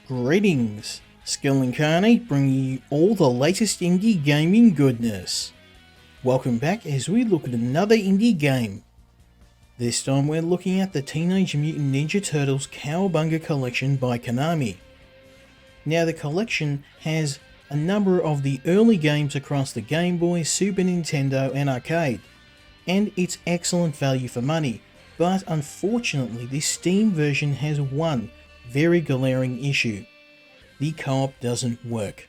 Greetings, Skill Incarnate bringing you all the latest indie gaming goodness. Welcome back as we look at another indie game. This time we're looking at the Teenage Mutant Ninja Turtles Cowabunga Collection by Konami. Now the collection has a number of the early games across the Game Boy, Super Nintendo and arcade, and it's excellent value for money, but unfortunately this Steam version has one very glaring issue. The co-op doesn't work.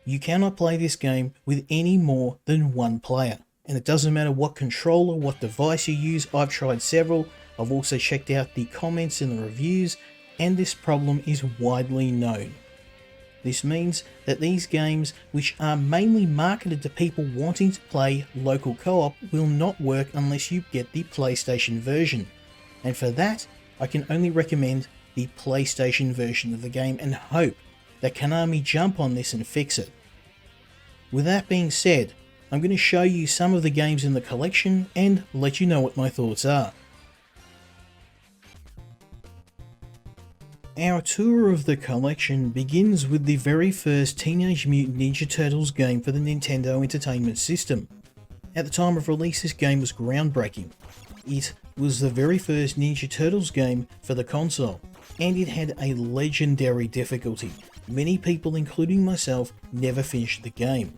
You cannot play this game with any more than one player, and it doesn't matter what controller, what device you use. I've tried several. I've also checked out the comments and the reviews, and this problem is widely known. This means that these games, which are mainly marketed to people wanting to play local co-op, will not work unless you get the PlayStation version, and for that I can only recommend the PlayStation version of the game and hope that Konami jump on this and fix it. With that being said, I'm going to show you some of the games in the collection and let you know what my thoughts are. Our tour of the collection begins with the very first Teenage Mutant Ninja Turtles game for the Nintendo Entertainment System. At the time of release, this game was groundbreaking. It was the very first Ninja Turtles game for the console, and it had a legendary difficulty. Many people, including myself, never finished the game.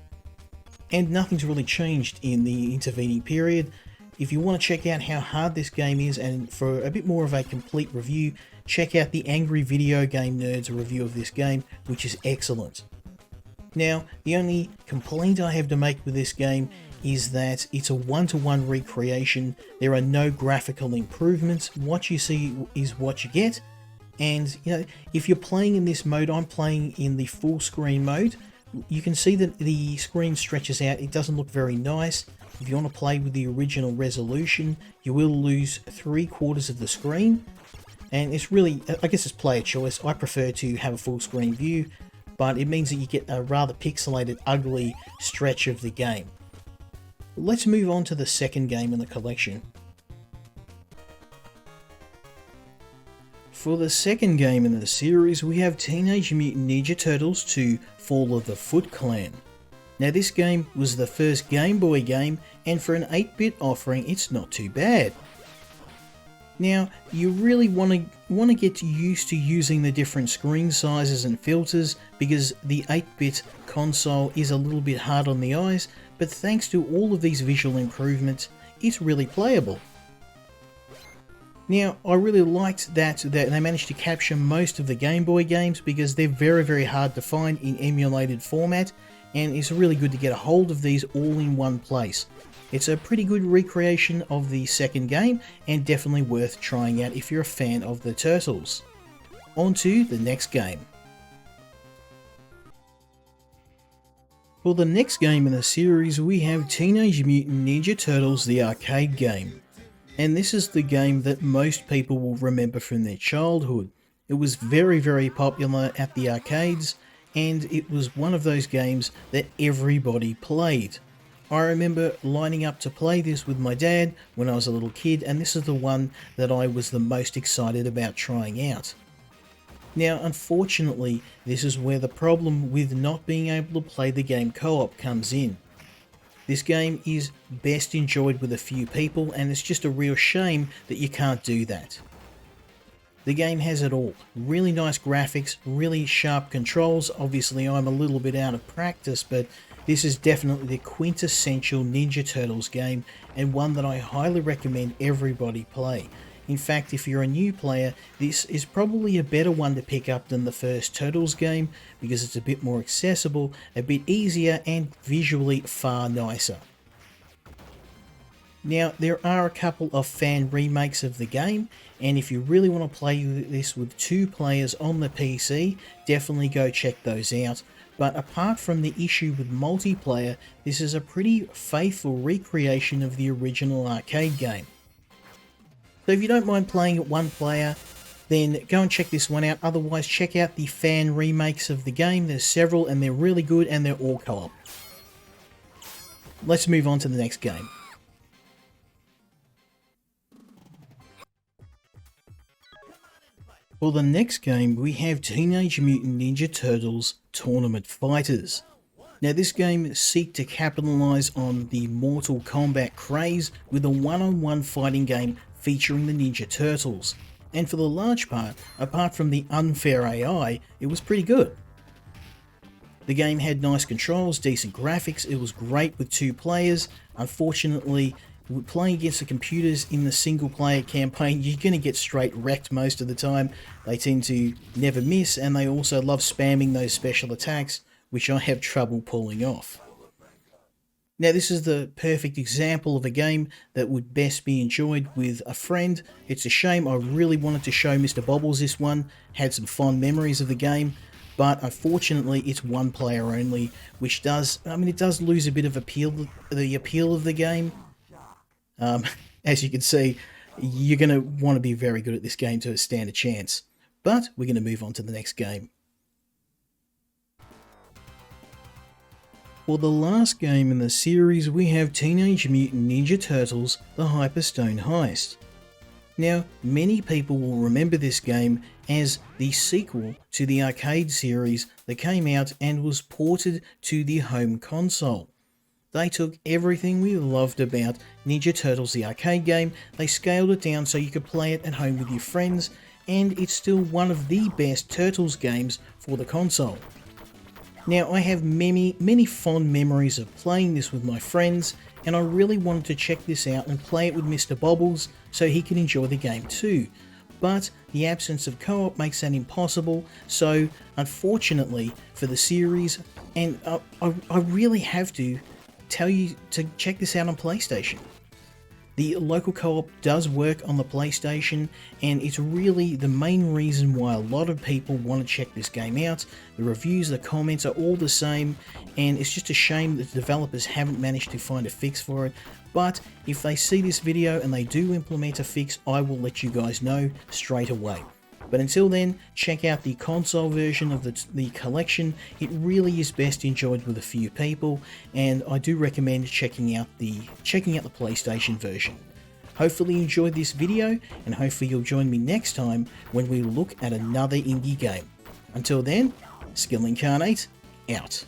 And nothing's really changed in the intervening period. If you want to check out how hard this game is, and for a bit more of a complete review, check out the Angry Video Game Nerds review of this game, which is excellent. Now, the only complaint I have to make with this game is that it's a one-to-one recreation. There are no graphical improvements. What you see is what you get. And, if you're playing in this mode, I'm playing in the full screen mode. You can see that the screen stretches out. It doesn't look very nice. If you want to play with the original resolution, you will lose 3/4 of the screen. And it's really, I guess it's player choice. I prefer to have a full screen view, but it means that you get a rather pixelated, ugly stretch of the game. Let's move on to the second game in the collection. For the second game in the series, we have Teenage Mutant Ninja Turtles 2: Fall of the Foot Clan. Now this game was the first Game Boy game, and for an 8-bit offering, it's not too bad. Now, you really want to get used to using the different screen sizes and filters, because the 8-bit console is a little bit hard on the eyes, but thanks to all of these visual improvements, it's really playable. Now, I really liked that they managed to capture most of the Game Boy games, because they're very hard to find in emulated format, and it's really good to get a hold of these all in one place. It's a pretty good recreation of the second game, and definitely worth trying out if you're a fan of the Turtles. On to the next game. For the next game in the series, we have Teenage Mutant Ninja Turtles the arcade game. And this is the game that most people will remember from their childhood. It was very popular at the arcades, and it was one of those games that everybody played. I remember lining up to play this with my dad when I was a little kid, and this is the one that I was the most excited about trying out. Now, unfortunately, this is where the problem with not being able to play the game co-op comes in. This game is best enjoyed with a few people, and it's just a real shame that you can't do that. The game has it all. Really nice graphics, really sharp controls. Obviously, I'm a little bit out of practice, but this is definitely the quintessential Ninja Turtles game, and one that I highly recommend everybody play. In fact, if you're a new player, this is probably a better one to pick up than the first Turtles game, because it's a bit more accessible, a bit easier, and visually far nicer. Now, there are a couple of fan remakes of the game, and if you really want to play this with 2 players on the PC, definitely go check those out. But apart from the issue with multiplayer, this is a pretty faithful recreation of the original arcade game. So if you don't mind playing it one player, then go and check this one out. Otherwise, check out the fan remakes of the game. There's several, and they're really good, and they're all co-op. Let's move on to the next game. For the next game, we have Teenage Mutant Ninja Turtles Tournament Fighters. Now this game seeks to capitalise on the Mortal Kombat craze with a one-on-one fighting game featuring the Ninja Turtles. And for the large part, apart from the unfair AI, it was pretty good. The game had nice controls, decent graphics, it was great with 2 players. Unfortunately, playing against the computers in the single player campaign, you're going to get straight wrecked most of the time. They tend to never miss, and they also love spamming those special attacks, which I have trouble pulling off. Now this is the perfect example of a game that would best be enjoyed with a friend. It's a shame, I really wanted to show Mr. Bobbles this one, had some fond memories of the game, but unfortunately it's one player only, which does, it does lose a bit of the appeal of the game. As you can see, you're going to want to be very good at this game to stand a chance. But we're going to move on to the next game. For the last game in the series, we have Teenage Mutant Ninja Turtles, the Hyperstone Heist. Now, many people will remember this game as the sequel to the arcade series that came out and was ported to the home console. They took everything we loved about Ninja Turtles the arcade game, they scaled it down so you could play it at home with your friends, and it's still one of the best Turtles games for the console. Now, I have many fond memories of playing this with my friends, and I really wanted to check this out and play it with Mr. Bobbles so he can enjoy the game too. But the absence of co-op makes that impossible, so unfortunately for the series, and I really have to tell you to check this out on PlayStation. The local co-op does work on the PlayStation, and it's really the main reason why a lot of people want to check this game out. The reviews, the comments are all the same, and it's just a shame that the developers haven't managed to find a fix for it. But if they see this video and they do implement a fix, I will let you guys know straight away. But until then, check out the console version of the collection. It really is best enjoyed with a few people, and I do recommend checking out the PlayStation version. Hopefully you enjoyed this video, and hopefully you'll join me next time when we look at another indie game. Until then, Skill Incarnate, out.